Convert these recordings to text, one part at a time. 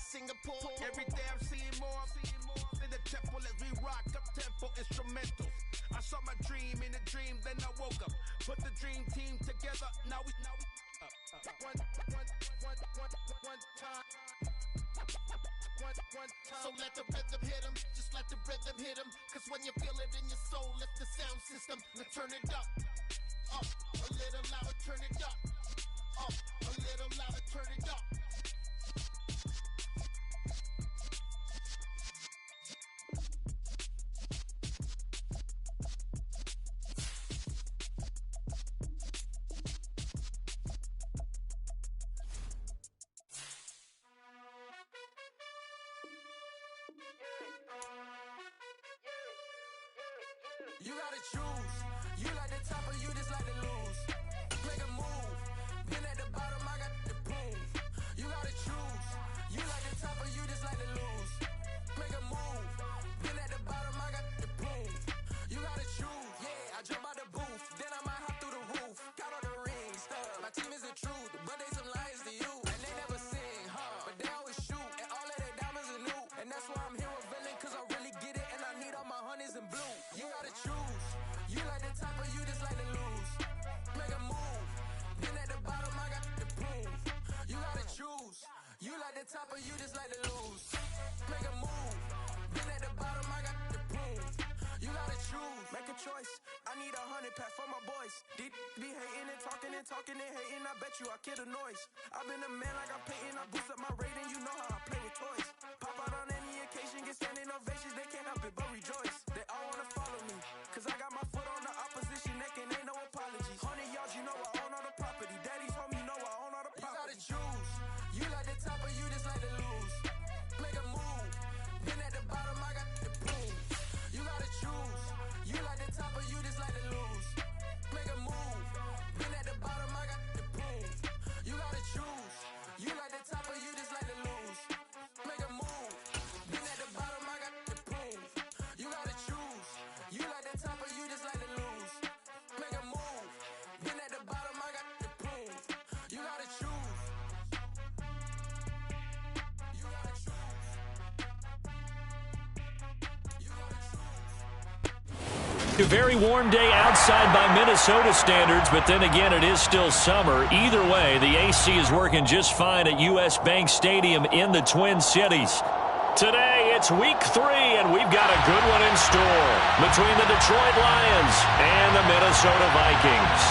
Singapore. Every day I'm seeing more in the temple as we rock up tempo instrumentals. I saw my dream in a dream, then I woke up. Put the dream team together. Now we one time. So let the rhythm hit 'em, just let the rhythm hit 'em. Cause when you feel it in your soul, lift the sound system. Now turn it up, a little louder, turn it up, a little louder, turn it up. You gotta choose. You like the top or you just like to lose. Make a move. Been at the bottom, I got the boom. You gotta choose. You like the top or you just like to lose. Make a move. Been at the bottom, I got the boom. You gotta choose. Yeah, I jump out the booth. Then I might hop through the roof. Count all the rings, stuff. My team is the truth, but they some liars to you. And they never sing, but they always shoot. And all of their diamonds are new. And that's why I'm here with villain, cause I really get it. And I need all my honeys in blue. You gotta choose. You like the top or you just like to lose. Make a move. Been at the bottom, I got the boom. You gotta choose. You like the top or you just like to lose. Make a move. Been at the bottom, I got the boom. You gotta choose. Make a choice. I need 100 pack for my boys. Be hating and talking and hating. I bet you I kill the noise. I've been a man like I'm painting. I boost up my rating. You know how I play with toys. Pop out on any occasion, get standing ovations. They can't help it but rejoice. They all wanna follow me, cause I got my foot on the opposition neck and ain't no apologies. 100 yards, you know I own all the property. Daddy's home, you know I own all the property. You gotta choose. You like the top or you just like to lose. Make a move. Been at the bottom, I got the boom. You gotta choose. You like the top or you just like to lose. Make a move. Been at the bottom, I got the boom. You gotta choose. You like the top or you just like to lose. Make a move. Been at the bottom, I got the boom. You gotta choose. You like the top or you just like to lose. Make a move. Been at the bottom, I got the boom. You gotta choose. You gotta choose. You gotta choose. A very warm day outside by Minnesota standards, but then again, it is still summer. Either way, the AC is working just fine at U.S. Bank Stadium in the Twin Cities. Today, it's week 3, and we've got a good one in store between the Detroit Lions and the Minnesota Vikings.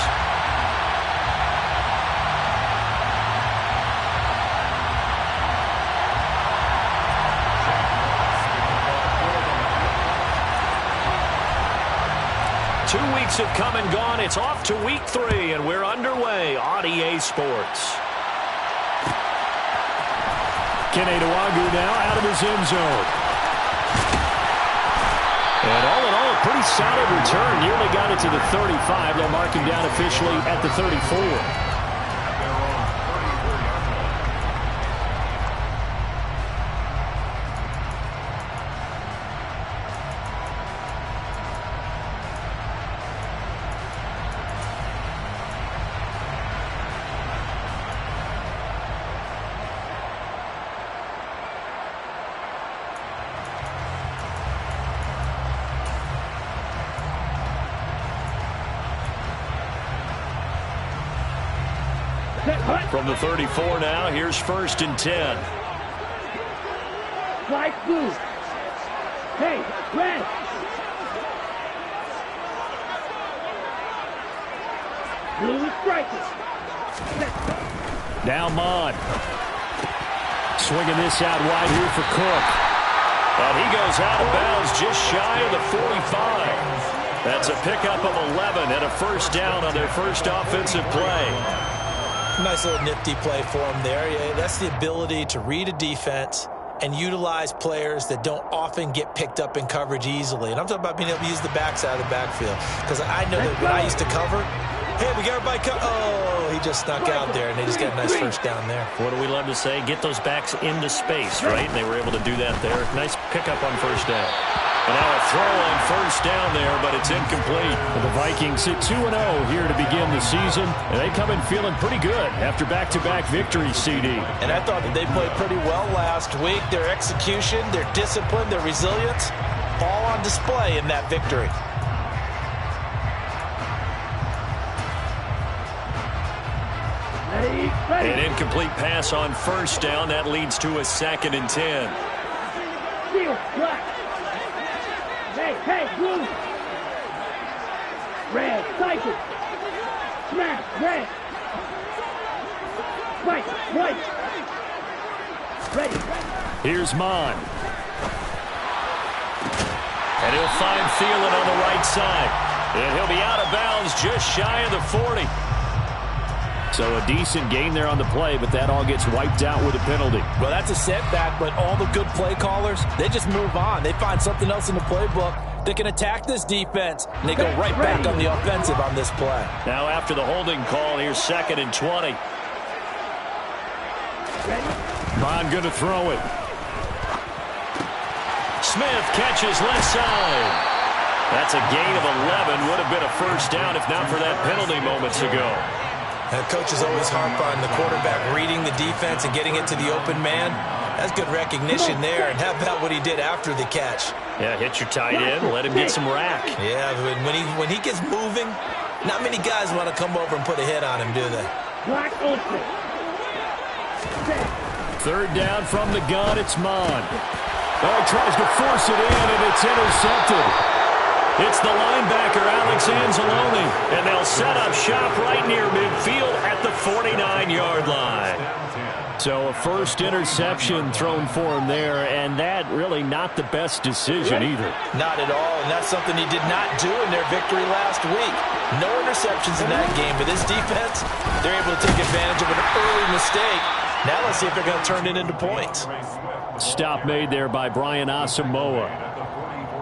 Two weeks have come and gone. It's off to week 3, and we're underway on EA Sports. Kenny Nwagu now out of his end zone. And all in all, a pretty solid return. Nearly got it to the 35. They'll mark him down officially at the 34. From the 34 now, here's 1st and 10. Flight blue. Hey, red. Blue is striking. Now Mond. Swinging this out wide here for Cook. And he goes out of bounds just shy of the 45. That's a pickup of 11 and a first down on their first offensive play. Nice little nifty play for him there. Yeah, that's the ability to read a defense and utilize players that don't often get picked up in coverage easily. And I'm talking about being able to use the backside of the backfield. Because I know that when I used to cover, hey, we got everybody oh, he just snuck out there, and they just got a nice first down there. What do we love to say? Get those backs into space, right? And they were able to do that there. Nice pickup on first down. And now a throw on first down there, but it's incomplete. The Vikings sit 2-0 here to begin the season, and they come in feeling pretty good after back-to-back victories, CD. And I thought that they played pretty well last week. Their execution, their discipline, their resilience, all on display in that victory. An incomplete pass on first down. That leads to a 2nd and 10. Seal, black. Hey, blue. Red, cycle. Smash, red. White. Ready. Here's Mon. And he'll find Thielen on the right side. And he'll be out of bounds just shy of the 40. So a decent gain there on the play, but that all gets wiped out with a penalty. Well, that's a setback, but all the good play callers, they just move on. They find something else in the playbook that can attack this defense, and they go right back on the offensive on this play. Now after the holding call, here's 2nd and 20. Bond going to throw it. Smith catches left side. That's a gain of 11. Would have been a first down if not for that penalty moments ago. And coaches always harp on the quarterback reading the defense and getting it to the open man. That's good recognition there. And how about what he did after the catch? Yeah, hit your tight end, let him get some rack. Yeah, when he gets moving, not many guys want to come over and put a hit on him, do they? Black open. 3rd down from the gun, it's Mon. Oh, he tries to force it in, and it's intercepted. It's the linebacker, Alex Anzalone, and they'll set up shop right near midfield at the 49-yard line. So a first interception thrown for him there, and that really not the best decision either. Not at all, and that's something he did not do in their victory last week. No interceptions in that game, but this defense, they're able to take advantage of an early mistake. Now let's see if they're going to turn it into points. Stop made there by Brian Asamoah.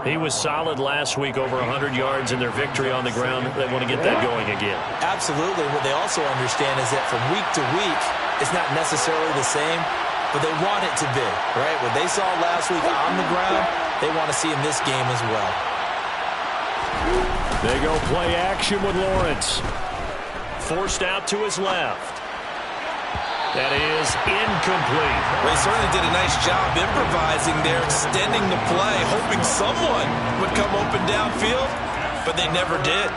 He was solid last week, over 100 yards in their victory on the ground. They want to get that going again. Absolutely. What they also understand is that from week to week, it's not necessarily the same, but they want it to be, right? What they saw last week on the ground, they want to see in this game as well. They go play action with Lawrence. Forced out to his left. That is incomplete. Well, he certainly did a nice job improvising there, extending the play, hoping someone would come open downfield, but they never did.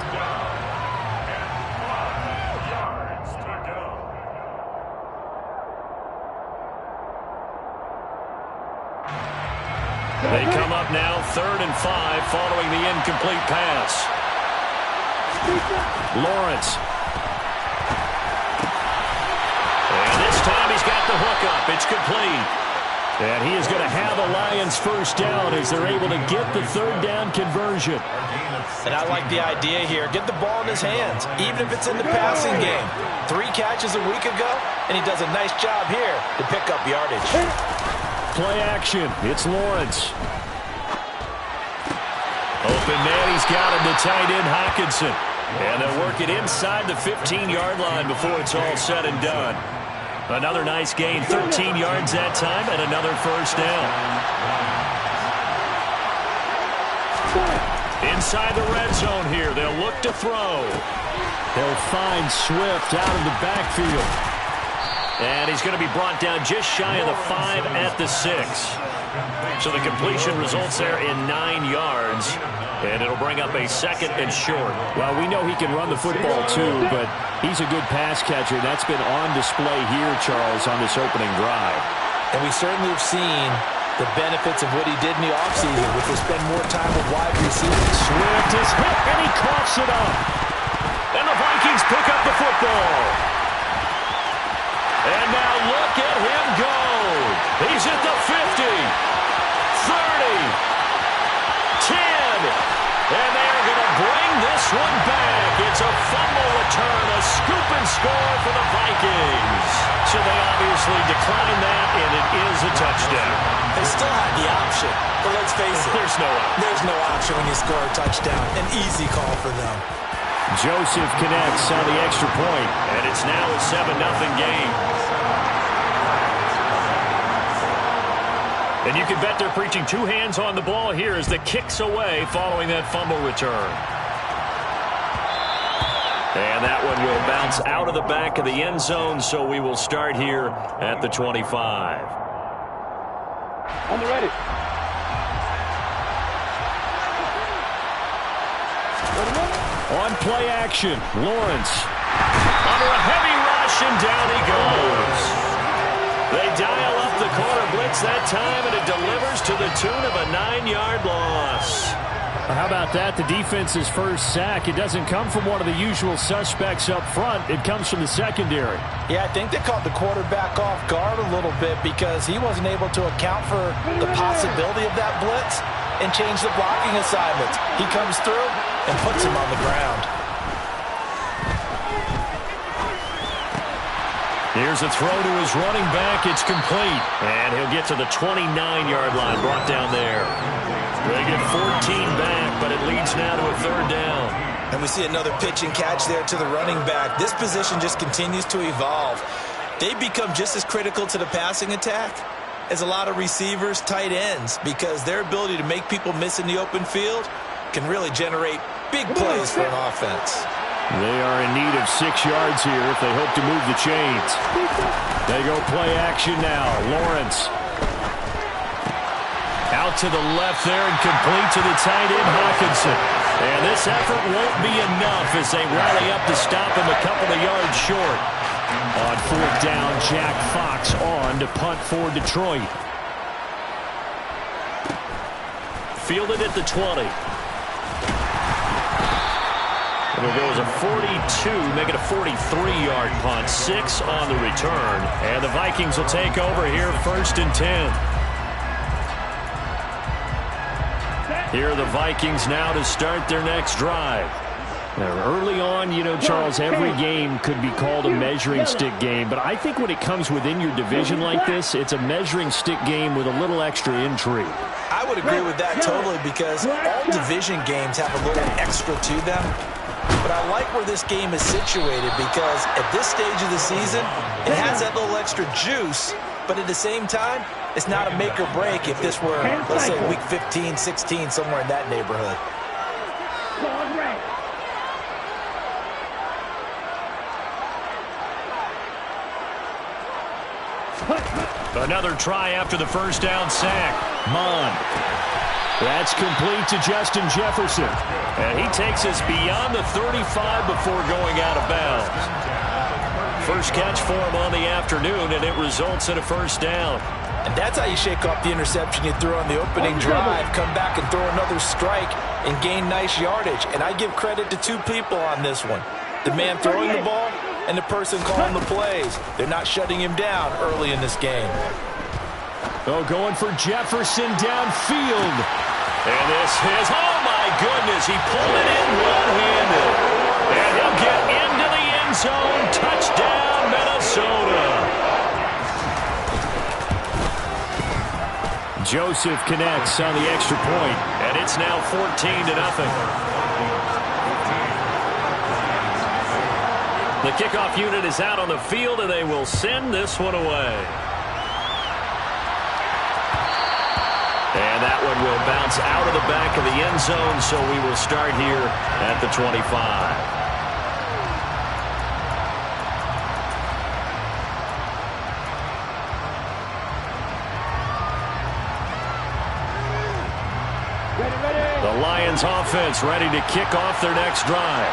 They come up now 3rd and 5 following the incomplete pass. Lawrence. And this time he's got the hook up. It's complete. And he is going to have the Lions first down as they're able to get the 3rd down conversion. And I like the idea here. Get the ball in his hands, even if it's in the passing game. 3 catches a week ago, and he does a nice job here to pick up yardage. Play action. It's Lawrence. Open man, he's got him to tight end Hockenson. And they'll work it inside the 15-yard line before it's all said and done. Another nice gain, 13 yards that time, and another first down. Inside the red zone here, they'll look to throw. They'll find Swift out of the backfield. And he's going to be brought down just shy of the 5 at the 6. So the completion results there in 9 yards. And it'll bring up a 2nd and short. Well, we know he can run the football too, but he's a good pass catcher. That's been on display here, Charles, on this opening drive. And we certainly have seen the benefits of what he did in the offseason, which was spend more time with wide receivers. Swift is hit, and he coughs it up. And the Vikings pick up the football. And now look at him go. He's at the 50, 30, 10. And they are going to bring this one back. It's a fumble return, a scoop and score for the Vikings. So they obviously declined that, and it is a touchdown. They still had the option, but let's face it. There's no option. There's no option when you score a touchdown. An easy call for them. Joseph connects on the extra point. And it's now a 7-0 game. And you can bet they're preaching two hands on the ball here as the kick's away following that fumble return. And that one will bounce out of the back of the end zone, so we will start here at the 25. On the ready. On play action, Lawrence. Under a heavy rush, and down he goes. They dial up the corner blitz that time, and it delivers to the tune of a 9-yard loss. How about that? The defense's first sack. It doesn't come from one of the usual suspects up front. It comes from the secondary. Yeah, I think they caught the quarterback off guard a little bit because he wasn't able to account for the possibility of that blitz and change the blocking assignments. He comes through and puts him on the ground. Here's a throw to his running back. It's complete. And he'll get to the 29-yard line, brought down there. They get 14 back, but it leads now to a third down. And we see another pitch and catch there to the running back. This position just continues to evolve. They become just as critical to the passing attack as a lot of receivers, tight ends, because their ability to make people miss in the open field can really generate big plays for an offense. They are in need of 6 yards here if they hope to move the chains. They go play action now. Lawrence. Out to the left there and complete to the tight end, Hawkinson. And this effort won't be enough as they rally up to stop him a couple of yards short. On fourth down, Jack Fox on to punt for Detroit. Fielded at the 20. It'll go as a 42, make it a 43-yard punt. 6 on the return. And the Vikings will take over here, 1st and 10. Here are the Vikings now to start their next drive. Now, early on, you know, Charles, every game could be called a measuring stick game. But I think when it comes within your division like this, it's a measuring stick game with a little extra intrigue. I would agree with that totally because all division games have a little extra to them. But I like where this game is situated because at this stage of the season, it has that little extra juice, but at the same time, it's not a make or break if this were, let's say, week 15, 16, somewhere in that neighborhood. Another try after the first down sack. Mond. That's complete to Justin Jefferson. And he takes us beyond the 35 before going out of bounds. First catch for him on the afternoon, and it results in a first down. And that's how you shake off the interception you threw on the opening drive, come back and throw another strike and gain nice yardage. And I give credit to two people on this one. The man throwing the ball and the person calling the plays. They're not shutting him down early in this game. Oh, going for Jefferson downfield. And this is, oh my goodness, he pulled it in one-handed. And he'll get into the end zone. Touchdown, Minnesota. Joseph connects on the extra point. And it's now 14-0. The kickoff unit is out on the field, and they will send this one away. And that one will bounce out of the back of the end zone, so we will start here at the 25. The Lions offense ready to kick off their next drive.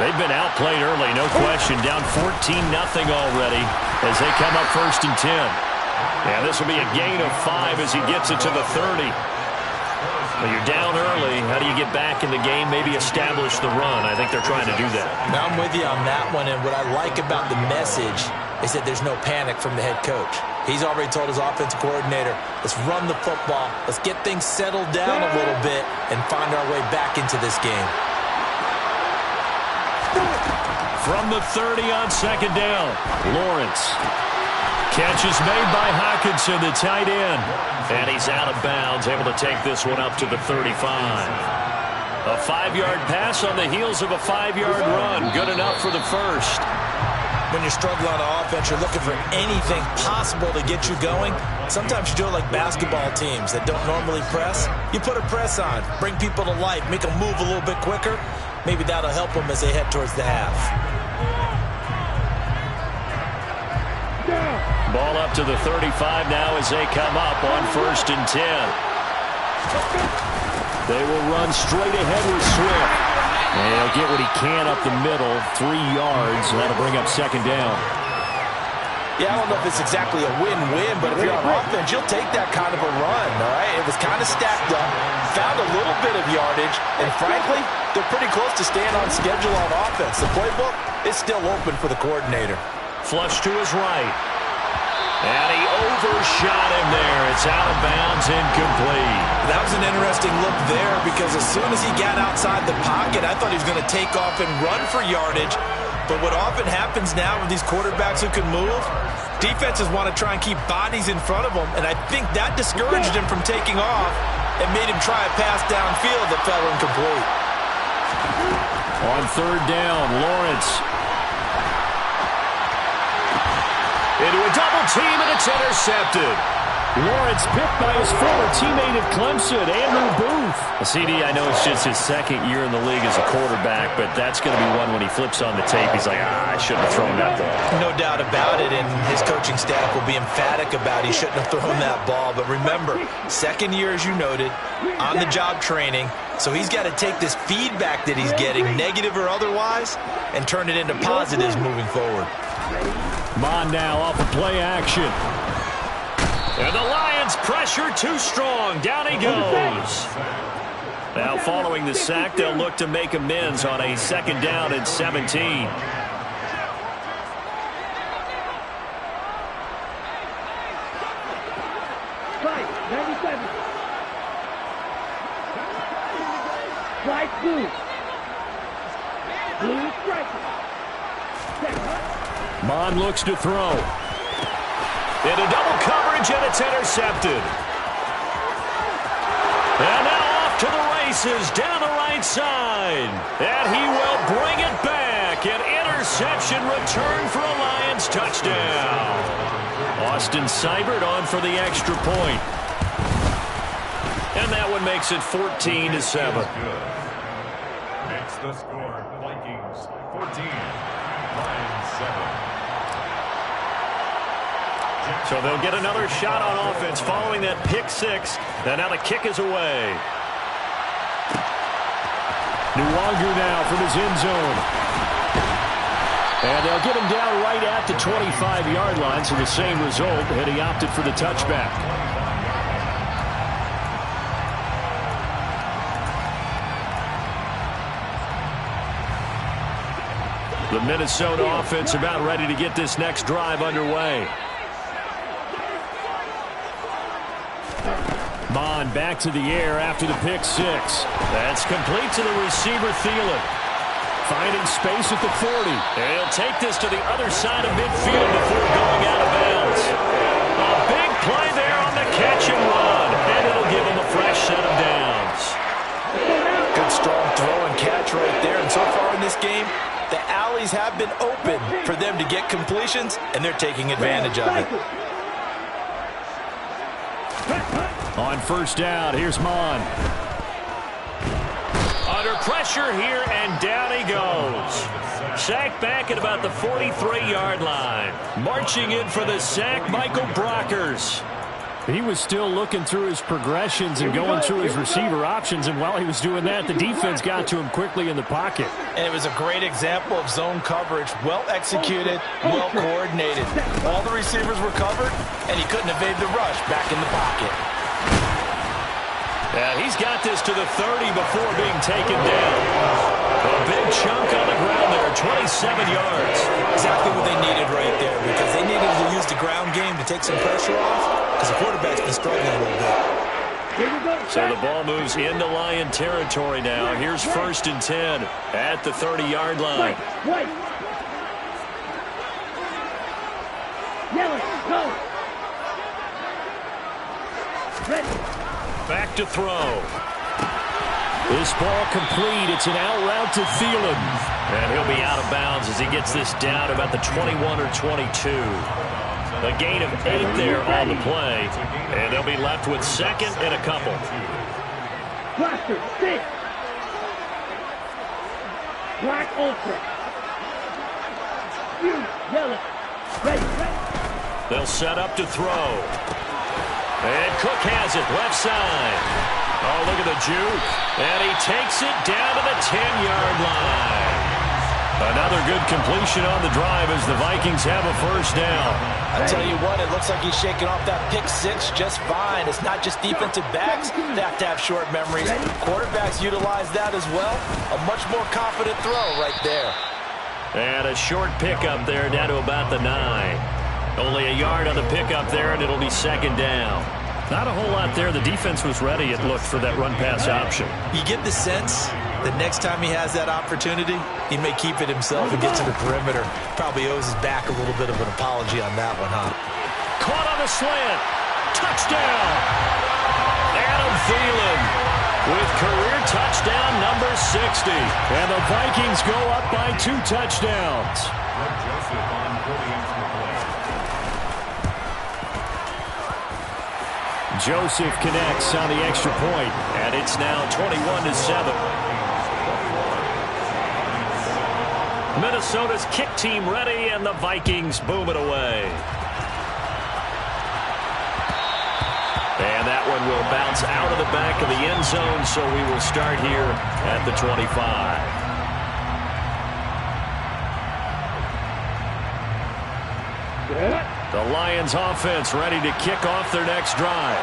They've been outplayed early, no question. Down 14-0 already as they come up 1st and 10. And this will be a gain of 5 as he gets it to the 30. Well, you're down early. How do you get back in the game? Maybe establish the run. I think they're trying to do that. Now I'm with you on that one, and what I like about the message is that there's no panic from the head coach. He's already told his offensive coordinator, let's run the football, let's get things settled down a little bit and find our way back into this game. From the 30 on 2nd down, Lawrence. Catch is made by Hawkinson, the tight end. And he's out of bounds, able to take this one up to the 35. A 5-yard pass on the heels of a 5-yard run. Good enough for the first. when you're struggling on offense, you're looking for anything possible to get you going. Sometimes you do it like basketball teams that don't normally press. You put a press on, bring people to life, make them move a little bit quicker. Maybe that'll help them as they head towards the half. Ball up to the 35 now as they come up on 1st and 10. They will run straight ahead with Swift. And he'll get what he can up the middle, 3 yards. That'll bring up 2nd down. Yeah, I don't know if it's exactly a win-win, but if you're on offense, you'll take that kind of a run, all right? It was kind of stacked up, found a little bit of yardage, and frankly, they're pretty close to staying on schedule on offense. The playbook is still open for the coordinator. Flush to his right. And he overshot him there. It's out of bounds, incomplete. That was an interesting look there because as soon as he got outside the pocket, I thought he was going to take off and run for yardage. But what often happens now with these quarterbacks who can move, defenses want to try and keep bodies in front of them, and I think that discouraged him from taking off and made him try a pass downfield that fell incomplete. On 3rd down, Lawrence. Into a double team, and it's intercepted. Lawrence picked by his former teammate at Clemson, Andrew Booth. CD, I know it's just his 2nd year in the league as a quarterback, but that's going to be one when he flips on the tape. He's like, I shouldn't have thrown that ball. No doubt about it, and his coaching staff will be emphatic about he shouldn't have thrown that ball. But remember, 2nd year, as you noted, on-the-job training, so he's got to take this feedback that he's getting, negative or otherwise, and turn it into positives moving forward. Mon now off of play action. And the Lions pressure too strong. Down he goes. Now following the sack, they'll look to make amends on a 2nd down and 17. Right, 97. Right, blue. Blue striker. Mon looks to throw. Into double coverage, and it's intercepted. And now off to the races down the right side. And he will bring it back. An interception return for a Lions touchdown. Austin Seibert on for the extra point. And that one makes it 14-7. Makes the score Vikings 14, Lions 7. So they'll get another shot on offense following that pick 6. And now the kick is away. Nwangu now from his end zone. And they'll get him down right at the 25-yard line. So the same result, and he opted for the touchback. The Minnesota offense about ready to get this next drive underway. Mon back to the air after the pick 6. That's complete to the receiver, Thielen. Finding space at the 40. And he'll take this to the other side of midfield before going out of bounds. A big play there on the catch and run. And it'll give him a fresh set of downs. Good strong throw and catch right there. And so far in this game, the alleys have been open for them to get completions, and they're taking advantage of it. On 1st down, here's Mon. Under pressure here, and down he goes. Sacked back at about the 43-yard line. Marching in for the sack, Michael Brockers. He was still looking through his progressions and going through his receiver options, and while he was doing that, the defense got to him quickly in the pocket. And it was a great example of zone coverage, well executed, well coordinated. All the receivers were covered, and he couldn't evade the rush back in the pocket. Yeah, he's got this to the 30 before being taken down. A big chunk on the ground there, 27 yards. Exactly what they needed right there, because they needed to use the ground game to take some pressure off, because the quarterback's been struggling a little bit. So the ball moves into Lion territory now. Here's 1st and 10 at the 30-yard line. White. Yellow, go. Ready. Back to throw. This ball complete. It's an out route to Thielen. And he'll be out of bounds as he gets this down about the 21 or 22. A gain of 8 there on the play. And they'll be left with second and a couple. Blaster, 6. Black Ultra. Yellow. Ready. They'll set up to throw. And Cook has it left side. Oh, look at the juke. And he takes it down to the 10-yard line. Another good completion on the drive as the Vikings have a first down. I tell you what, it looks like he's shaking off that pick six just fine. It's not just defensive backs that have to have short memories. Quarterbacks utilize that as well. A much more confident throw right there. And a short pickup there down to about the 9. Only a yard on the pickup there, and it'll be second down. Not a whole lot there. The defense was ready, it looked, for that run-pass option. You get the sense that next time he has that opportunity, he may keep it himself and get to the perimeter. Probably owes his back a little bit of an apology on that one, huh? Caught on the slant. Touchdown. Adam Thielen with career touchdown number 60. And the Vikings go up by 2 touchdowns. Joseph connects on the extra point. And it's now 21-7. Minnesota's kick team ready, and the Vikings boom it away. And that one will bounce out of the back of the end zone, so we will start here at the 25. The Lions offense ready to kick off their next drive.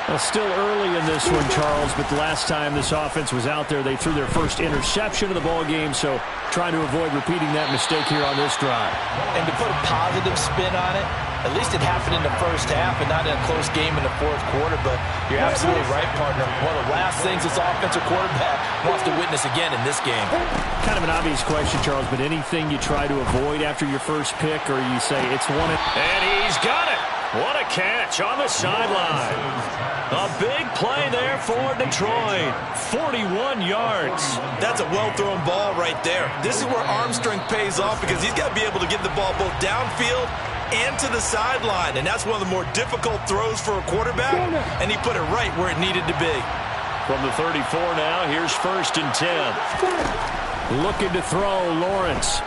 Well, still early in this one, Charles, but the last time this offense was out there, they threw their first interception of the ball game, so trying to avoid repeating that mistake here on this drive. And to put a positive spin on it, at least it happened in the first half and not in a close game in the fourth quarter, but you're absolutely right, partner. One of the last things this offensive quarterback wants to witness again in this game. Kind of an obvious question, Charles, but anything you try to avoid after your first pick, or you say it's one... And he's got it! What a catch on the sideline. A big play there for Detroit. 41 yards. That's a well-thrown ball right there. This is where arm strength pays off because he's got to be able to get the ball both downfield and to the sideline. And that's one of the more difficult throws for a quarterback. And he put it right where it needed to be. From the 34 now, here's 1st and 10. Looking to throw, Lawrence.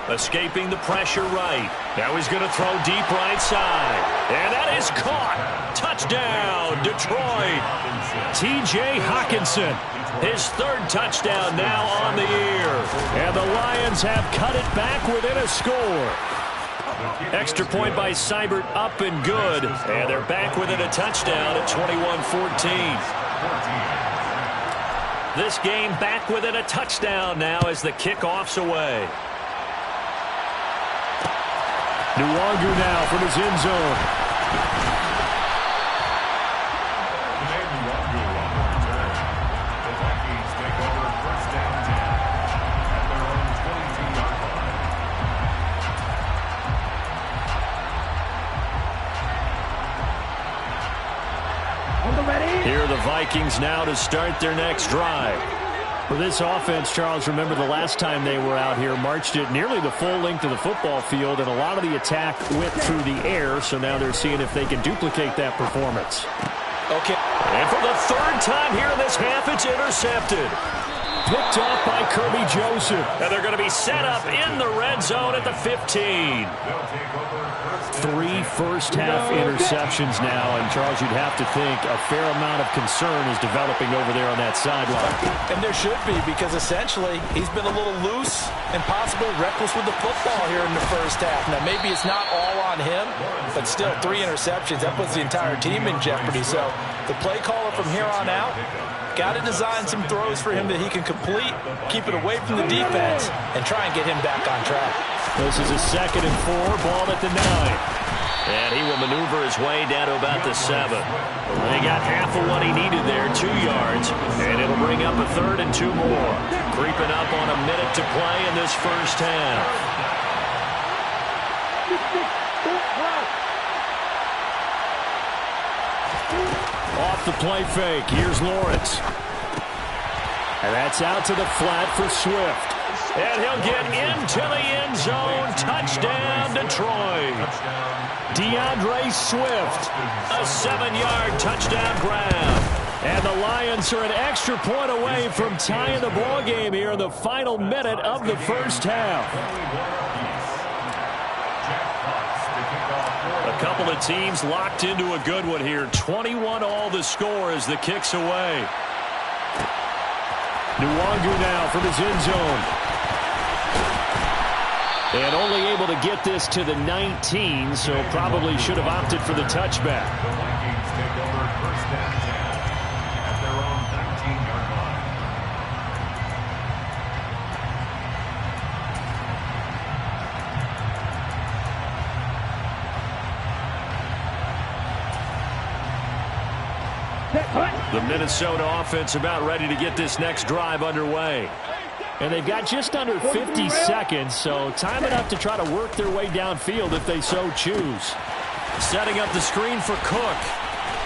Escaping the pressure right. Now he's going to throw deep right side. And that is caught. Touchdown, Detroit. T.J. Hawkinson. His 3rd touchdown now on the year. And the Lions have cut it back within a score. Extra point by Seibert up and good. And they're back within a touchdown at 21-14. This game back within a touchdown now as the kickoff's away. Nwangu now from his end zone. The Vikings take over 1st and 10 at their own 22-yard line. On the ready. Here are the Vikings now to start their next drive. For this offense, Charles, remember the last time they were out here, marched it nearly the full length of the football field, and a lot of the attack went through the air, so now they're seeing if they can duplicate that performance. Okay. And for the 3rd time here in this half, it's intercepted. Picked off by Kirby Joseph. And they're going to be set up in the red zone at the 15. 3 first-half interceptions now, and Charles, you'd have to think a fair amount of concern is developing over there on that sideline. And there should be, because essentially he's been a little loose and possibly reckless with the football here in the first half. Now, maybe it's not all on him, but still 3 interceptions. That puts the entire team in jeopardy. So the play caller from here on out got to design some throws for him that he can complete, keep it away from the defense, and try and get him back on track. This is a 2nd and 4, ball at the 9. And he will maneuver his way down to about the 7. They got half of what he needed there, 2 yards, and it'll bring up a 3rd and 2 more. Creeping up on a minute to play in this first half. Off the play fake, here's Lawrence. And that's out to the flat for Swift. And he'll get into the end zone. Touchdown, Detroit. DeAndre Swift. A 7-yard touchdown grab. And the Lions are an extra point away from tying the ball game here in the final minute of the first half. A couple of teams locked into a good one here. 21-all the score as the kick's away. Nwangu now from his end zone. And only able to get this to the 19, so probably should have opted for the touchback. The Vikings take over first down 10 at their own 19-yard line. The Minnesota offense about ready to get this next drive underway. And they've got just under 50 seconds, so time enough to try to work their way downfield if they so choose. Setting up the screen for Cook.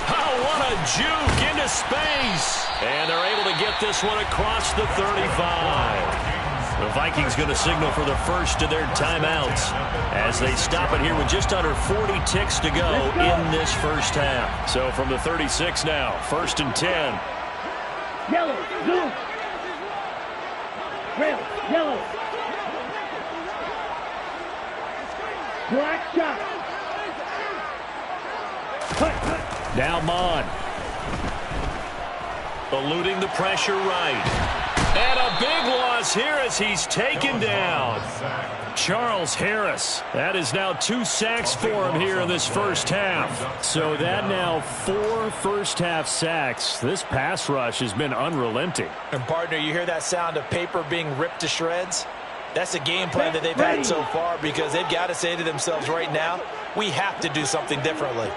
Oh, what a juke into space. And they're able to get this one across the 35. The Vikings going to signal for the first of their timeouts as they stop it here with just under 40 ticks to go in this first half. So from the 36 now, 1st and 10. Yellow, blue. Red, yellow. Black shot. Now Mon. Eluding the pressure right. And a big loss here as he's taken down. Charles Harris. That is now 2 sacks for him here in this first half. So that now 4 first-half sacks. This pass rush has been unrelenting. And, partner, you hear that sound of paper being ripped to shreds? That's the game plan that they've had so far because they've got to say to themselves right now, we have to do something differently.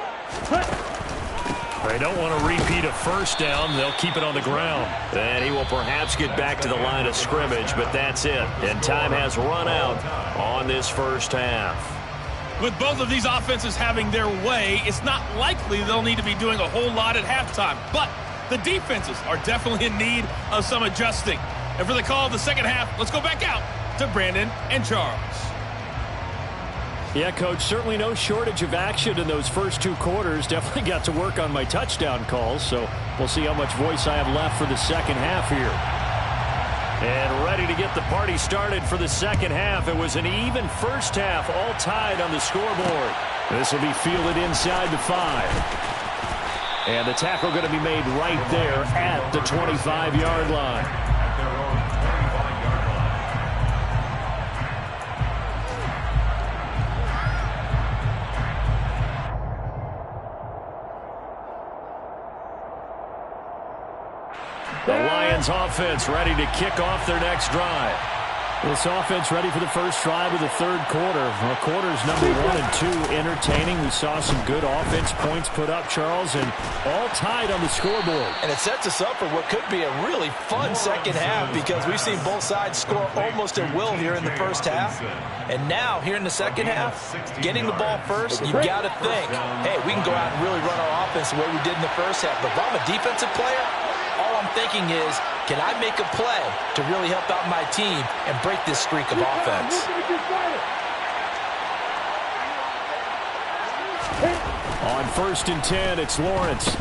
They don't want to repeat a first down. They'll keep it on the ground. And he will perhaps get back to the line of scrimmage, but that's it. And time has run out on this first half. With both of these offenses having their way, it's not likely they'll need to be doing a whole lot at halftime. But the defenses are definitely in need of some adjusting. And for the call of the second half, let's go back out to Brandon and Charles. Yeah, Coach, certainly no shortage of action in those first 2 quarters. Definitely got to work on my touchdown calls, so we'll see how much voice I have left for the second half here. And ready to get the party started for the second half. It was an even first half, all tied on the scoreboard. This will be fielded inside the 5. And the tackle going to be made right there at the 25-yard line. At their own 25-yard line. The Lions offense ready to kick off their next drive. This offense ready for the first drive of the third quarter. Well, quarters number 1 and 2 entertaining. We saw some good offense points put up, Charles, and all tied on the scoreboard. And it sets us up for what could be a really fun second half because we've seen both sides score almost at will here in the first half. And now, here in the second half, getting the ball first, you've got to think, hey, we can go out and really run our offense the way we did in the first half. But if I'm a defensive player, all I'm thinking is, can I make a play to really help out my team and break this streak of offense? On 1st and 10, it's Lawrence.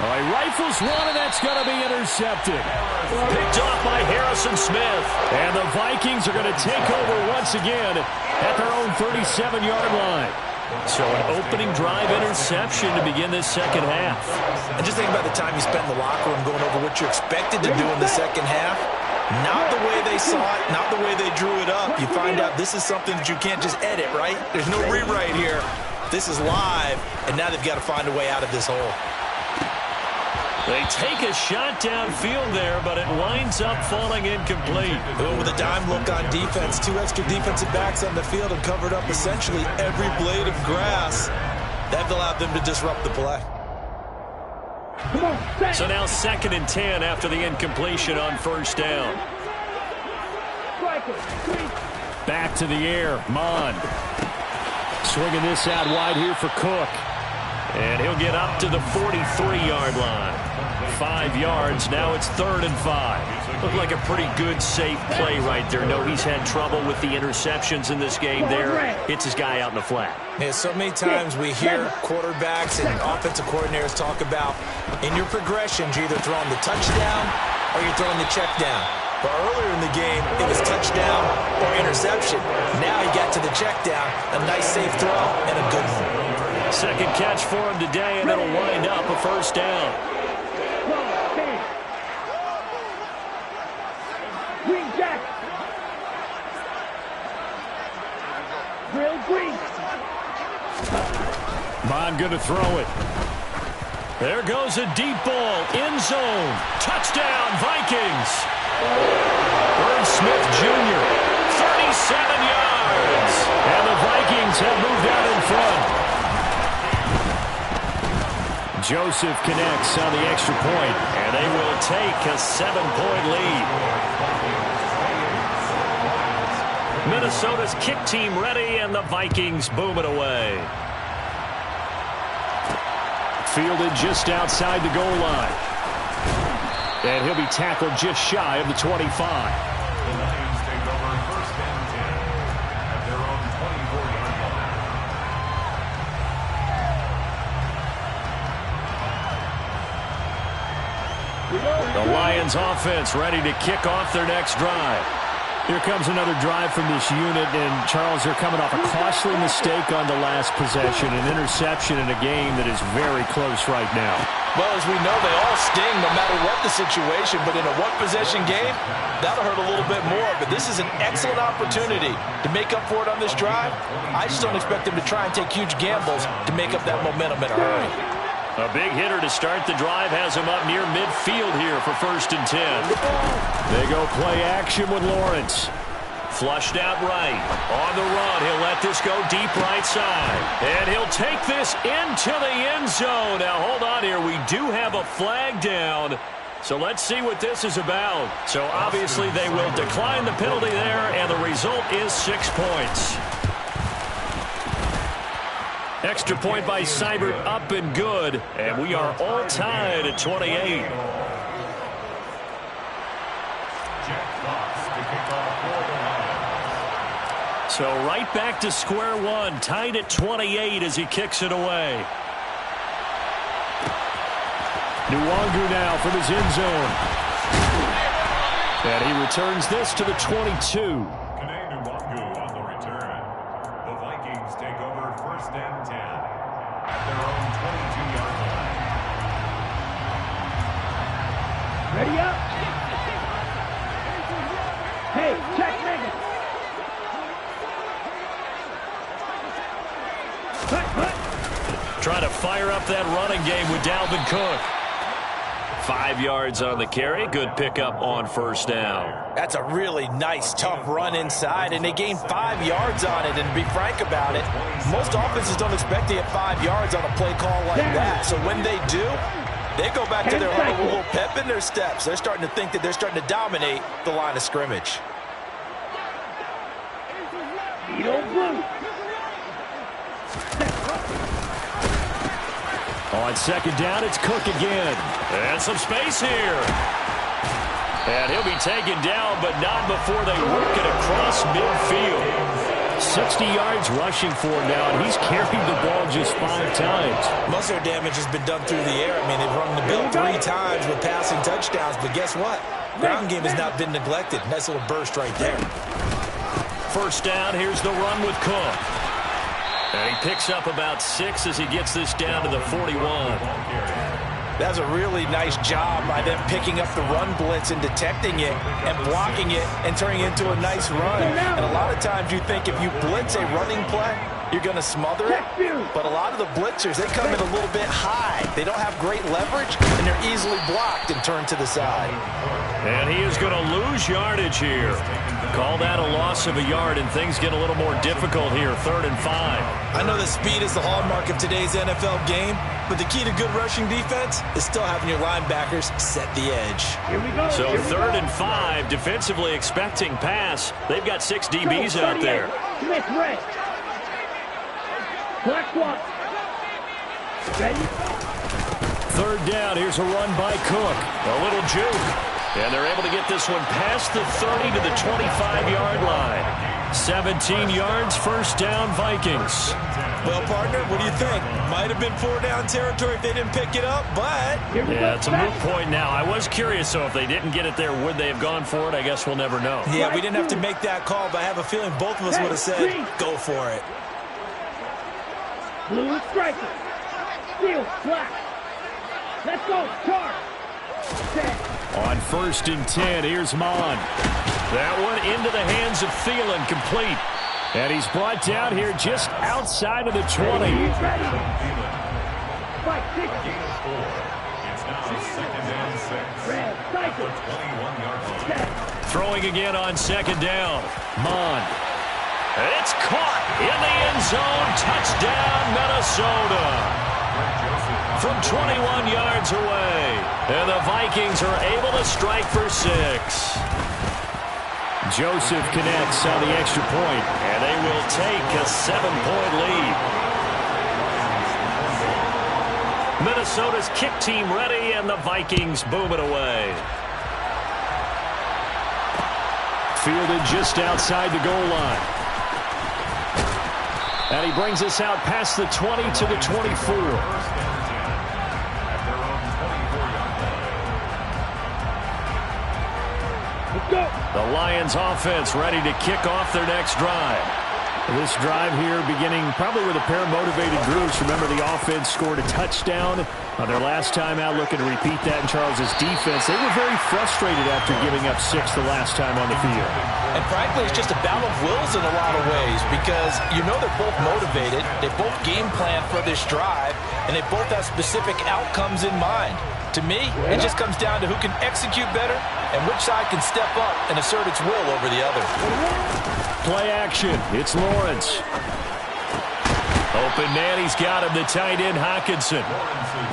All right, rifles one, and that's going to be intercepted. Picked off by Harrison Smith. And the Vikings are going to take over once again at their own 37-yard line. So an opening drive interception to begin this second half. And just think about the time you spent in the locker room going over what you're expected to do in the second half. Not the way they saw it, not the way they drew it up. You find out this is something that you can't just edit, right? There's no rewrite here. This is live, and now they've got to find a way out of this hole. They take a shot downfield there, but it winds up falling incomplete. Ooh, with a dime look on defense, 2 extra defensive backs on the field and covered up essentially every blade of grass. That allowed them to disrupt the play. So now 2nd and 10 after the incompletion on first down. Back to the air, Mon. Swinging this out wide here for Cook. And he'll get up to the 43-yard line. 5 yards. Now it's 3rd and 5. Looked like a pretty good, safe play right there. No, he's had trouble with the interceptions in this game there. Hits his guy out in the flat. Yeah, so many times we hear quarterbacks and offensive coordinators talk about in your progressions, you're either throwing the touchdown or you're throwing the check down. But earlier in the game, it was touchdown or interception. Now he got to the check down, a nice safe throw, and a good one. Second catch for him today, and it'll wind up a 1st down. Green Jack. Real green. Bond going to throw it. There goes a deep ball, end zone, touchdown Vikings. Irv Smith Jr., 37 yards. And the Vikings have moved out in front. Joseph connects on the extra point, and they will take a 7-point lead. Minnesota's kick team ready, and the Vikings boom it away. Fielded just outside the goal line. And he'll be tackled just shy of the 25. The Lions take over 1st and 10 at their own 24-yard line. The Lions offense ready to kick off their next drive. Here comes another drive from this unit, and Charles, they're coming off a costly mistake on the last possession, an interception in a game that is very close right now. Well, as we know, they all sting no matter what the situation, but in a one-possession game, that'll hurt a little bit more. But this is an excellent opportunity to make up for it on this drive. I just don't expect them to try and take huge gambles to make up that momentum in a hurry. A big hitter to start the drive has him up near midfield here for 1st and 10. They go play action with Lawrence. Flushed out right. On the run, he'll let this go deep right side. And he'll take this into the end zone. Now, hold on here. We do have a flag down. So let's see what this is about. So obviously they will decline the penalty there, and the result is 6 points. Extra point by Seibert, up and good. And we are all tied at 28. Jack Fox to kick off for the Lions. So right back to square one, tied at 28 as he kicks it away. Nwangwu now from his end zone. And he returns this to the 22. Nwangwu on the return. The Vikings take over 1st and 10 at their own 22-yard line. Ready up. Hey, check Megan. Trying to fire up that running game with Dalvin Cook. 5 yards on the carry. Good pickup on 1st down. That's a really nice, tough run inside, and they gained 5 yards on it. And to be frank about it, most offenses don't expect to get 5 yards on a play call like that. So when they do, they go back to their little pep in their steps. They're starting to think that they're starting to dominate the line of scrimmage. On 2nd down, it's Cook again. And some space here. And he'll be taken down, but not before they work it across midfield. 60 yards rushing for him now, and he's carried the ball just 5 times. Most of their damage has been done through the air. I mean, they've run the bill 3 times with passing touchdowns, but guess what? Ground game has not been neglected. Nice little burst right there. 1st down, here's the run with Cook. And he picks up about 6 as he gets this down to the 41. That's a really nice job by them picking up the run blitz and detecting it and blocking it and turning it into a nice run. And a lot of times you think if you blitz a running play, you're going to smother it. But a lot of the blitzers, they come in a little bit high. They don't have great leverage, and they're easily blocked and turned to the side. And he is going to lose yardage here. Call that a loss of a yard, and things get a little more difficult here. 3rd and 5. I know that speed is the hallmark of today's NFL game, but the key to good rushing defense is still having your linebackers set the edge. Here we go. So 3rd and 5, defensively expecting pass. They've got 6 DBs out there. Smith red. Black one. Ready? third down. Here's a run by Cook. A little juke. And they're able to get this one past the 30 to the 25-yard line. 17 yards, first down, Vikings. Well, partner, what do you think? Might have been 4-down territory if they didn't pick it up, but... Yeah, it's a moot point now. I was curious, so if they didn't get it there, would they have gone for it? I guess we'll never know. Yeah, we didn't have to make that call, but I have a feeling both of us would have said, go for it. Blue striker. Steel black. Let's go, charge. On 1st and 10, here's Mon. That one into the hands of Thielen, complete. And he's brought down here just outside of the 20. He's ready. Fight, six. It's now 2nd and 6. Red, cycle. 21-yard line. Throwing again on 2nd down. Mon. And it's caught in the end zone. Touchdown, Minnesota. From 21 yards away. And the Vikings are able to strike for 6. Joseph connects on the extra point, and they will take a 7-point lead. Minnesota's kick team ready, and the Vikings boom it away. Fielded just outside the goal line. And he brings us out past the 20 to the 24. The Lions offense ready to kick off their next drive. This drive here beginning probably with a pair of motivated groups. Remember, the offense scored a touchdown on their last time out, looking to repeat that in Charles's defense. They were very frustrated after giving up 6 the last time on the field. And frankly, it's just a battle of wills in a lot of ways because you know they're both motivated, they both game plan for this drive, and they both have specific outcomes in mind. To me, it just comes down to who can execute better and which side can step up and assert its will over the other. Play action. It's Lawrence. Open man, he's got him, the tight end Hockenson.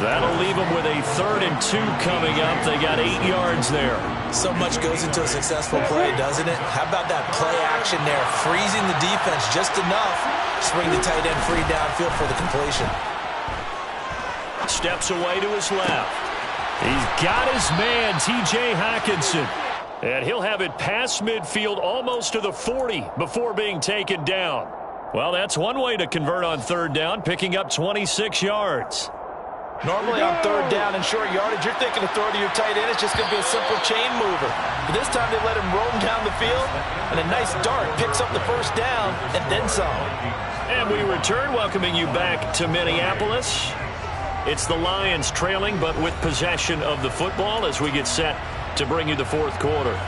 That'll leave him with a 3rd and 2 coming up. They got 8 yards there. So much goes into a successful play, doesn't it? How about that play action there, freezing the defense just enough to bring the tight end free downfield for the completion. Steps away to his left. He's got his man, T.J. Hockenson. And he'll have it past midfield almost to the 40 before being taken down. Well, that's one way to convert on 3rd down, picking up 26 yards. Normally on 3rd down and short yardage, you're thinking to throw to your tight end. It's just going to be a simple chain mover. But this time they let him roam down the field, and a nice dart picks up the 1st down and then some. And we return, welcoming you back to Minneapolis. It's the Lions trailing, but with possession of the football as we get set to bring you the 4th quarter.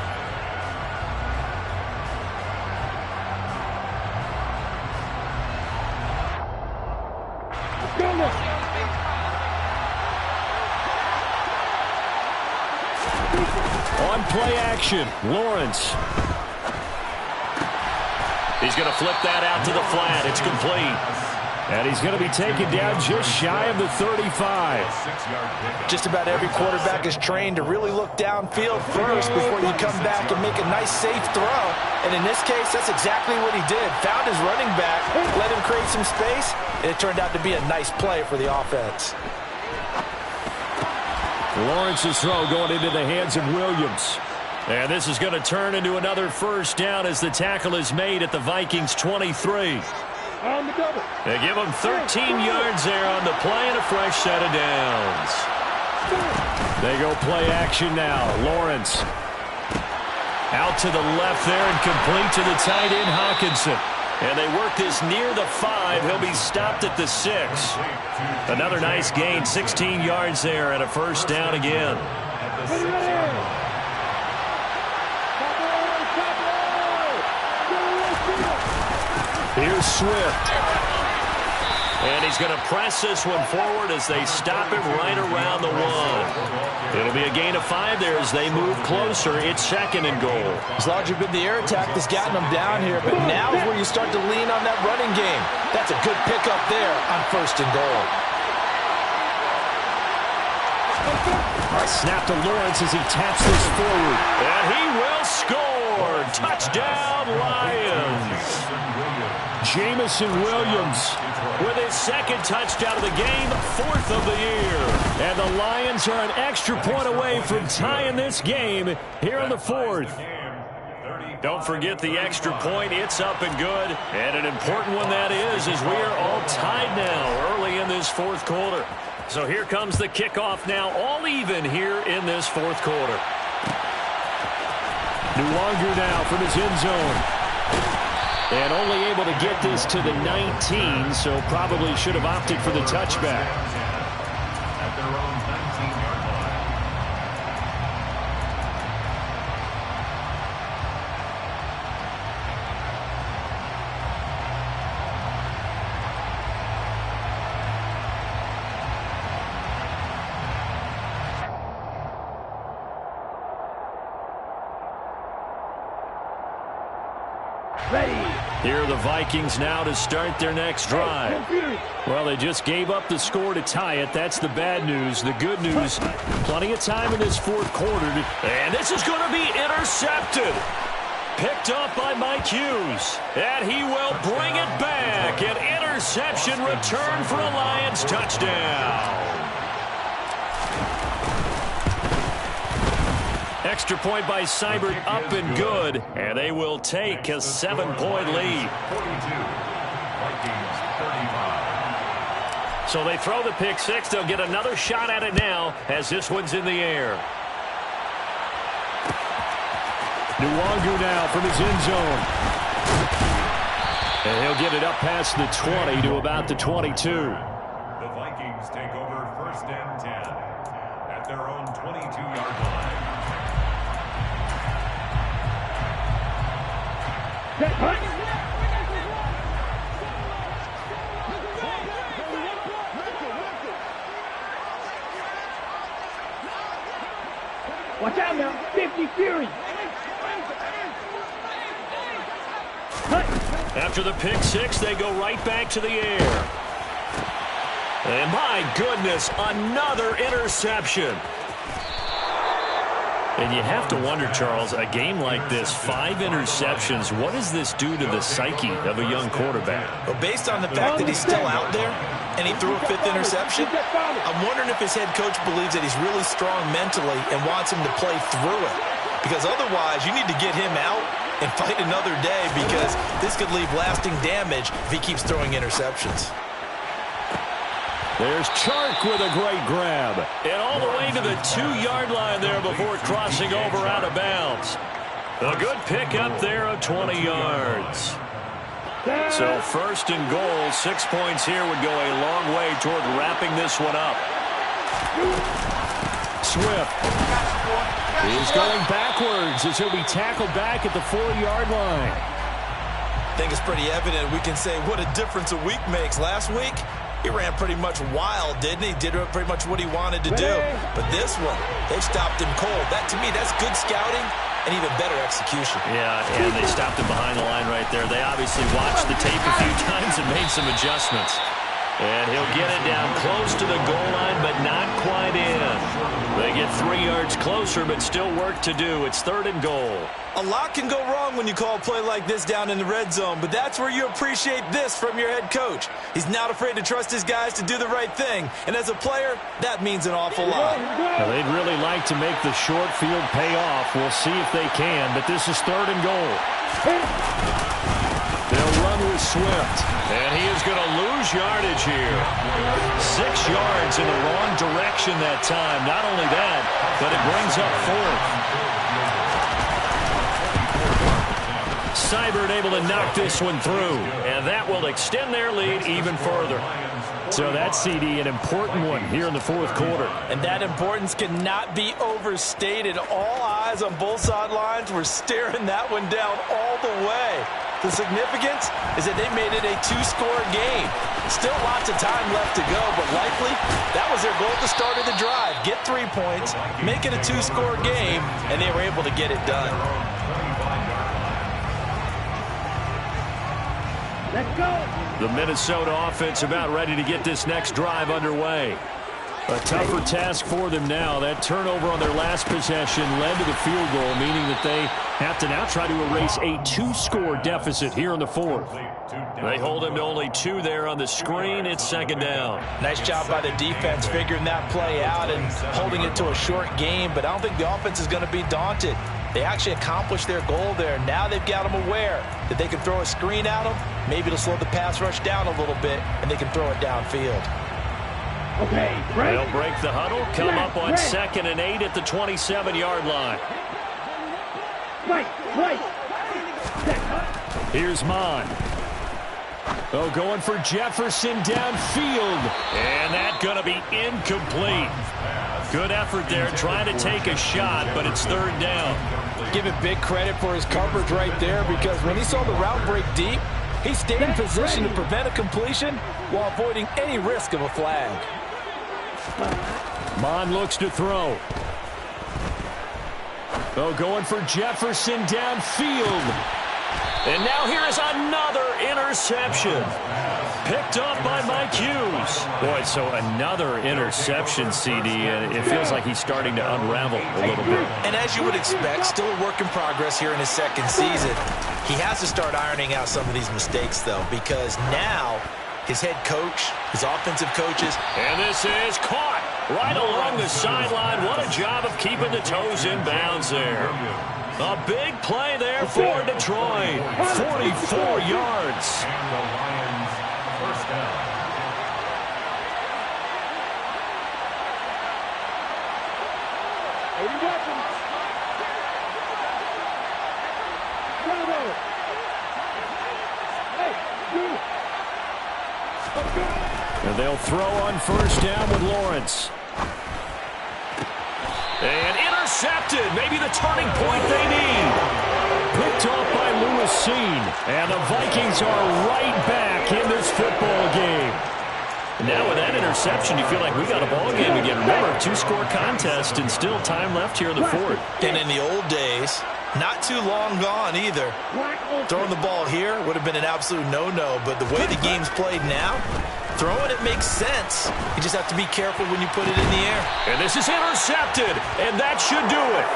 On play action, Lawrence. He's going to flip that out to the flat. It's complete. And he's going to be taken down just shy of the 35. Just about every quarterback is trained to really look downfield first before you come back and make a nice, safe throw. And in this case, that's exactly what he did. Found his running back, let him create some space, and it turned out to be a nice play for the offense. Lawrence's throw going into the hands of Williams. And this is going to turn into another 1st down as the tackle is made at the Vikings 23. On the double. They give him 13 yards there on the play and a fresh set of downs. They go play action now. Lawrence out to the left there and complete to the tight end Hockenson. And they work this near the 5. He'll be stopped at the 6. Another nice gain, 16 yards there and a 1st down again. Here's Swift. And he's going to press this one forward as they stop him right around the 1. It'll be a gain of 5 there as they move closer. It's 2nd and goal. It's largely been the air attack that's gotten them down here, but now is where you start to lean on that running game. That's a good pickup there on 1st and goal. Snap to Lawrence as he taps this forward. And he will score. Touchdown, Lions. Jamison Williams with his second touchdown of the game, 4th of the year. And the Lions are an extra point away from tying this game here in the 4th. Don't forget the extra point. It's up and good. And an important one that is, as we are all tied now early in this 4th quarter. So here comes the kickoff now, all even here in this 4th quarter. Nwangu now from his end zone. And only able to get this to the 19, so probably should have opted for the touchback. At their own 19-yard line. Here are the Vikings now to start their next drive. Well, they just gave up the score to tie it. That's the bad news. The good news, plenty of time in this 4th quarter. And this is going to be intercepted. Picked up by Mike Hughes. And he will bring it back. An interception return for a Lions touchdown. Extra point by Seibert, up and good. And they will take a 7-point lead. 42. Vikings 35. So they throw the pick six. They'll get another shot at it now as this one's in the air. Nwangu now from his end zone. And he'll get it up past the 20 to about the 22. The Vikings take over 1st and 10 at their own 22-yard line. Watch out now, 50 Fury. After the pick six, they go right back to the air. And my goodness, another interception. And you have to wonder, Charles, a game like this, 5 interceptions, what does this do to the psyche of a young quarterback? Well, based on the fact that he's still out there and he threw a 5th interception, I'm wondering if his head coach believes that he's really strong mentally and wants him to play through it. Because otherwise, you need to get him out and fight another day, because this could leave lasting damage if he keeps throwing interceptions. There's Chark with a great grab. And all the way to the 2-yard line there before crossing over out of bounds. A good pickup there of 20 yards. So 1st and goal, 6 points here would go a long way toward wrapping this one up. Swift is going backwards as he'll be tackled back at the 4-yard line. I think it's pretty evident. We can say what a difference a week makes. Last week, he ran pretty much wild, didn't he? Did pretty much what he wanted to do. But this one, they stopped him cold. That, to me, that's good scouting and even better execution. Yeah, and they stopped him behind the line right there. They obviously watched the tape a few times and made some adjustments. And he'll get it down close to the goal line, but not quite in. They get 3 yards closer, but still work to do. It's 3rd and goal. A lot can go wrong when you call a play like this down in the red zone, but that's where you appreciate this from your head coach. He's not afraid to trust his guys to do the right thing, and as a player, that means an awful lot. Well, they'd really like to make the short field pay off. We'll see if they can, but this is 3rd and goal. They'll run with Swift, and he is going to lose yardage here. 6 yards in the wrong direction that time. Not only that, but it brings up 4th. Seibert able to knock this one through, and that will extend their lead even further. So that CD, an important one here in the 4th quarter. And that importance cannot be overstated. All eyes on both sidelines were staring that one down all the way. The significance is that they made it a 2-score game. Still lots of time left to go, but likely that was their goal at the start of the drive. Get 3 points, make it a 2-score game, and they were able to get it done. Let's go. The Minnesota offense about ready to get this next drive underway. A tougher task for them now. That turnover on their last possession led to the field goal, meaning that they have to now try to erase a 2-score deficit here in the fourth. They hold him to only 2 there on the screen. It's second down. Nice job by the defense figuring that play out and holding it to a short game, but I don't think the offense is going to be daunted. They actually accomplished their goal there. Now they've got them aware that they can throw a screen at them. Maybe it'll slow the pass rush down a little bit, and they can throw it downfield. Okay, break. They'll break the huddle, come up on 2nd and 8 at the 27-yard line. Right. Here's Mon. Oh, going for Jefferson downfield. And that's going to be incomplete. Good effort there, trying to take a shot, but it's 3rd down. Give him big credit for his coverage right there, because when he saw the route break deep, he stayed in position to prevent a completion while avoiding any risk of a flag. Mon looks to throw. Oh, going for Jefferson downfield. And now here is another interception. Picked up by Mike Hughes. Boy, so another interception, CD, and it feels like he's starting to unravel a little bit. And as you would expect, still a work in progress here in his 2nd season. He has to start ironing out some of these mistakes, though, because now his head coach, his offensive coaches. And this is caught right along the sideline. What a job of keeping the toes in bounds there. A big play there for Detroit. 44 yards. And the Lions first down. And they'll throw on 1st down with Lawrence. And intercepted. Maybe the turning point they need. Picked off by Lewis Seen. And the Vikings are right back in this football game. And now with that interception, you feel like we got a ball game again. Remember, 2-score contest and still time left here in the 4th. And in the old days, not too long gone either. Throwing the ball here would have been an absolute no-no, but the way the game's played now, throwing it makes sense. You just have to be careful when you put it in the air. And this is intercepted, and that should do it.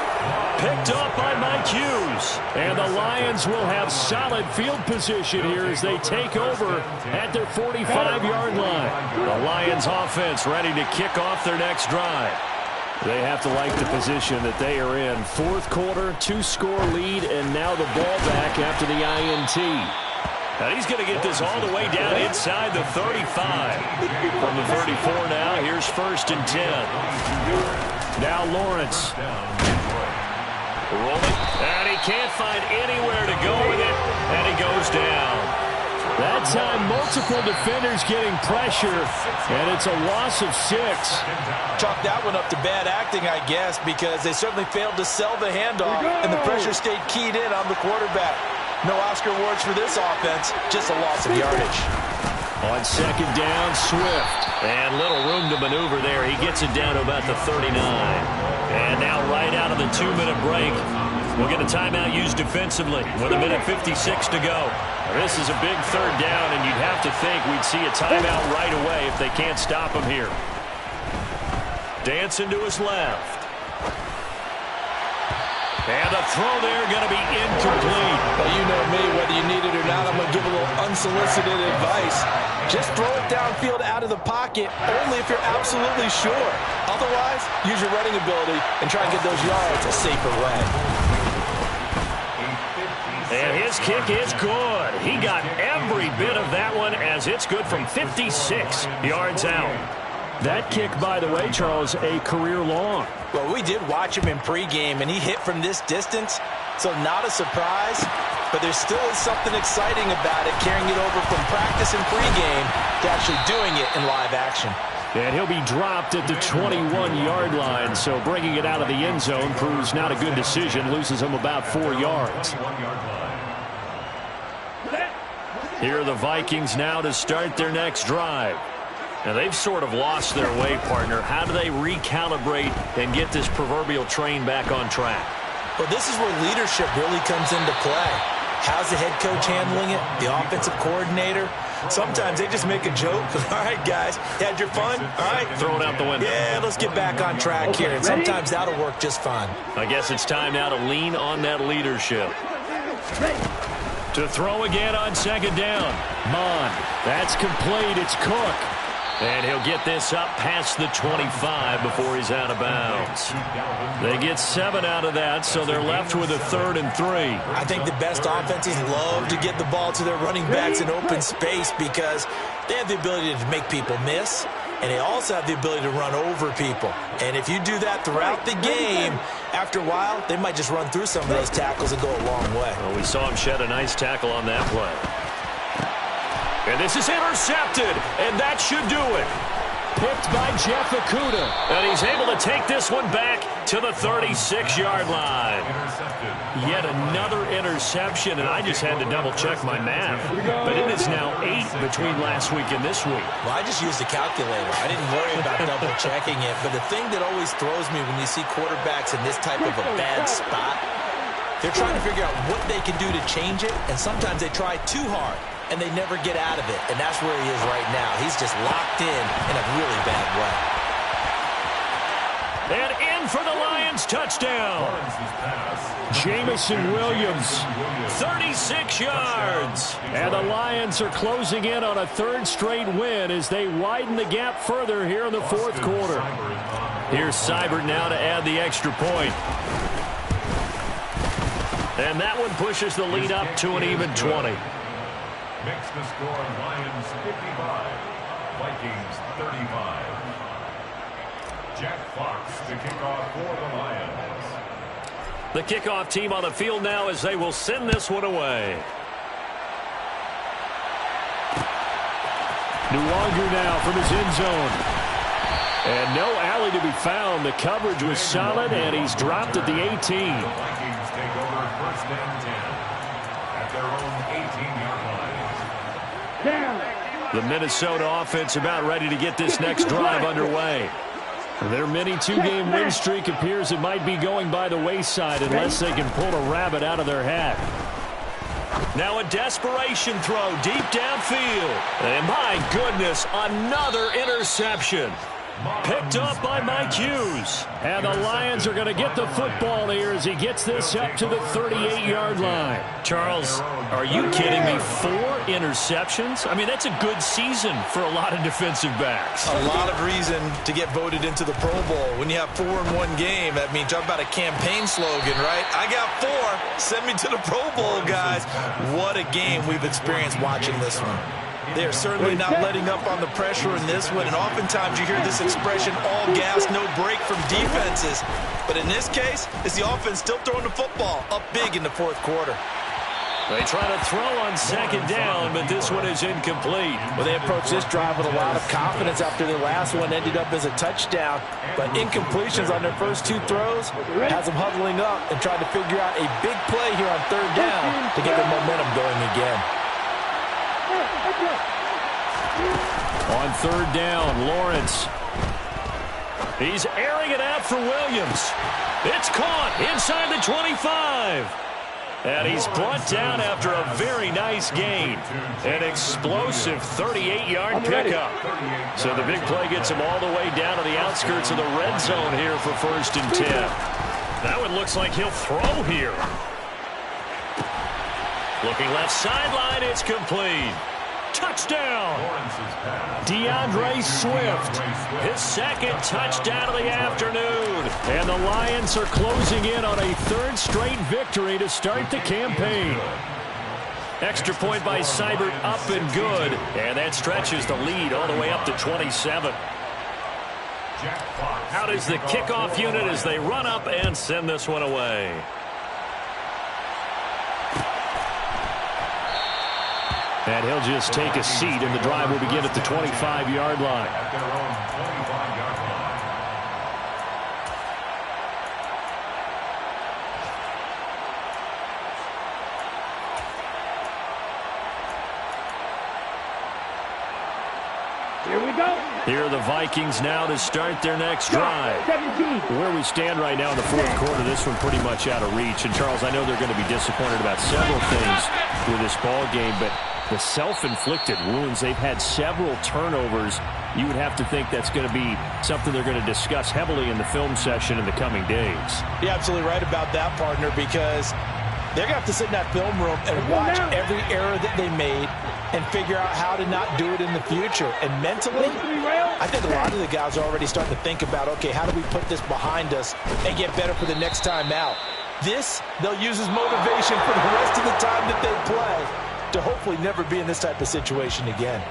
Picked up by Mike Hughes. And the Lions will have solid field position here as they take over at their 45-yard line. The Lions offense ready to kick off their next drive. They have to like the position that they are in. 4th quarter, 2-score lead, and now the ball back after the INT. Now he's going to get this all the way down inside the 35. From the 34 now, here's 1st and 10. Now Lawrence. Rolling, and he can't find anywhere to go with it, and he goes down. That time, multiple defenders getting pressure, and it's a loss of 6. Chalk that one up to bad acting, I guess, because they certainly failed to sell the handoff, and the pressure stayed keyed in on the quarterback. No Oscar awards for this offense, just a loss of yardage. On 2nd down, Swift. And little room to maneuver there. He gets it down to about the 39. And now right out of the 2-minute break, we'll get a timeout used defensively with 1:56 to go. This is a big 3rd down, and you'd have to think we'd see a timeout right away if they can't stop him here. Dancing to his left. And the throw there going to be incomplete. Well, you know me, whether you need it or not, I'm going to give a little unsolicited advice. Just throw it downfield out of the pocket only if you're absolutely sure. Otherwise, use your running ability and try and get those yards a safer way. And his kick is good. He got every bit of that one as it's good from 56 yards out. That kick, by the way, Charles, a career long. Well, we did watch him in pregame, and he hit from this distance, so not a surprise. But there still is something exciting about it, carrying it over from practice and pregame to actually doing it in live action. And he'll be dropped at the 21-yard line, so bringing it out of the end zone proves not a good decision, loses him about 4 yards. Here are the Vikings now to start their next drive. Now, they've sort of lost their way, partner. How do they recalibrate and get this proverbial train back on track? Well, this is where leadership really comes into play. How's the head coach handling it? The offensive coordinator? Sometimes they just make a joke. All right, guys, you had your fun? All right. Throw it out the window. Yeah, let's get back on track here. And sometimes that'll work just fine. I guess it's time now to lean on that leadership. To throw again on second down. Mon. That's complete. It's Cook. And he'll get this up past the 25 before he's out of bounds. They get 7 out of that, so they're left with a 3rd and 3. I think the best offenses love to get the ball to their running backs in open space because they have the ability to make people miss, and they also have the ability to run over people. And if you do that throughout the game, after a while, they might just run through some of those tackles and go a long way. Well, we saw him shed a nice tackle on that play. And this is intercepted, and that should do it. Picked by Jeff Okudah. And he's able to take this one back to the 36-yard line. Yet another interception, and I just had to double-check my math. But it is now 8 between last week and this week. Well, I just used a calculator. I didn't worry about double-checking it. But the thing that always throws me when you see quarterbacks in this type of a bad spot, they're trying to figure out what they can do to change it, and sometimes they try too hard, and they never get out of it. And that's where he is right now. He's just locked in a really bad way. And in for the Lions touchdown. Jamison Williams, 36 yards. And the Lions are closing in on a 3rd straight win as they widen the gap further here in the 4th quarter. Here's Seibert now to add the extra point. And that one pushes the lead up to an even 20. Makes the score Lions 55, Vikings 35. Jack Fox to kick off for the Lions. The kickoff team on the field now as they will send this one away. Nwangu now from his end zone. And no alley to be found. The coverage was solid, and he's dropped at the 18. The Vikings take over 1st and 10 at their own 18-yard line. The Minnesota offense about ready to get this next drive underway. Their mini 2-game win streak appears it might be going by the wayside unless they can pull a rabbit out of their hat. Now a desperation throw deep downfield. And my goodness, another interception. Picked up by Mike Hughes. And the Lions are going to get the football here as he gets this up to the 38-yard line. Charles, are you kidding me? 4 interceptions? I mean, that's a good season for a lot of defensive backs. A lot of reason to get voted into the Pro Bowl. When you have 4 in one game, that means talk about a campaign slogan, right? I got 4. Send me to the Pro Bowl, guys. What a game we've experienced watching this one. They're certainly not letting up on the pressure in this one, and oftentimes you hear this expression, all gas, no break from defenses. But in this case, it's the offense still throwing the football up big in the 4th quarter. They try to throw on second down, but this one is incomplete. Well, they approached this drive with a lot of confidence after their last one ended up as a touchdown. But incompletions on their first 2 throws has them huddling up and trying to figure out a big play here on 3rd down to get their momentum going again. On 3rd down, Lawrence. He's airing it out for Williams. It's caught inside the 25. And he's brought down after a very nice gain. An explosive 38-yard pickup. So the big play gets him all the way down to the outskirts of the red zone here for 1st and 10. That one looks like he'll throw here. Looking left sideline, it's complete. Touchdown! DeAndre Swift, his 2nd touchdown of the afternoon. And the Lions are closing in on a 3rd straight victory to start the campaign. Extra point by Seibert, up and good. And that stretches the lead all the way up to 27. Out is the kickoff unit as they run up and send this one away. And he'll just take a seat, and the drive will begin at the 25-yard line. At their own 25-yard line. Here we go. Here are the Vikings now to start their next drive. 17. Where we stand right now in the 4th quarter, this one pretty much out of reach. And, Charles, I know they're going to be disappointed about several things with this ball game, but the self-inflicted wounds. They've had several turnovers. You would have to think that's going to be something they're going to discuss heavily in the film session in the coming days. You're absolutely right about that, partner, because they're going to have to sit in that film room and watch every error that they made and figure out how to not do it in the future. And mentally, I think a lot of the guys are already starting to think about, okay, how do we put this behind us and get better for the next time out? This, they'll use as motivation for the rest of the time that they play to hopefully never be in this type of situation again.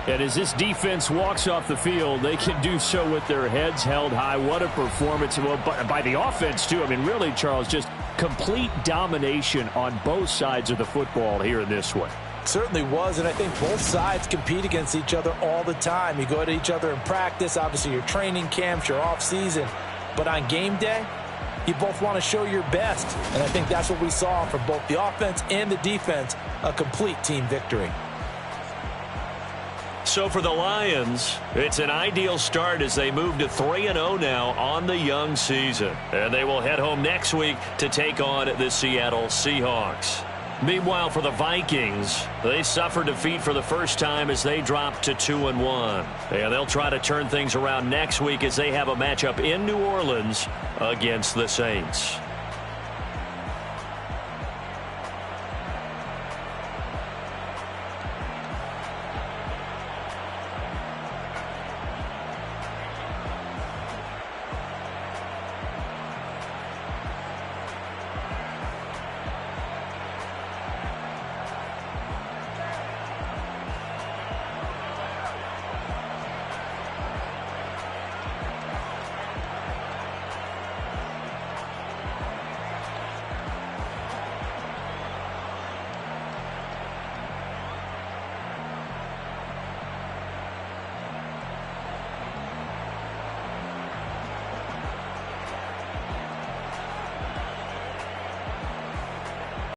And as this defense walks off the field, they can do so with their heads held high. What a performance. Well, by the offense, too. I mean, really, Charles, just complete domination on both sides of the football here in this one. Certainly was, and I think both sides compete against each other all the time. You go to each other in practice, obviously your training camps, your off-season. But on game day, you both want to show your best. And I think that's what we saw from both the offense and the defense, a complete team victory. So for the Lions, it's an ideal start as they move to 3-0 now on the young season. And they will head home next week to take on the Seattle Seahawks. Meanwhile, for the Vikings, they suffered defeat for the first time as they dropped to 2-1. And they'll try to turn things around next week as they have a matchup in New Orleans against the Saints.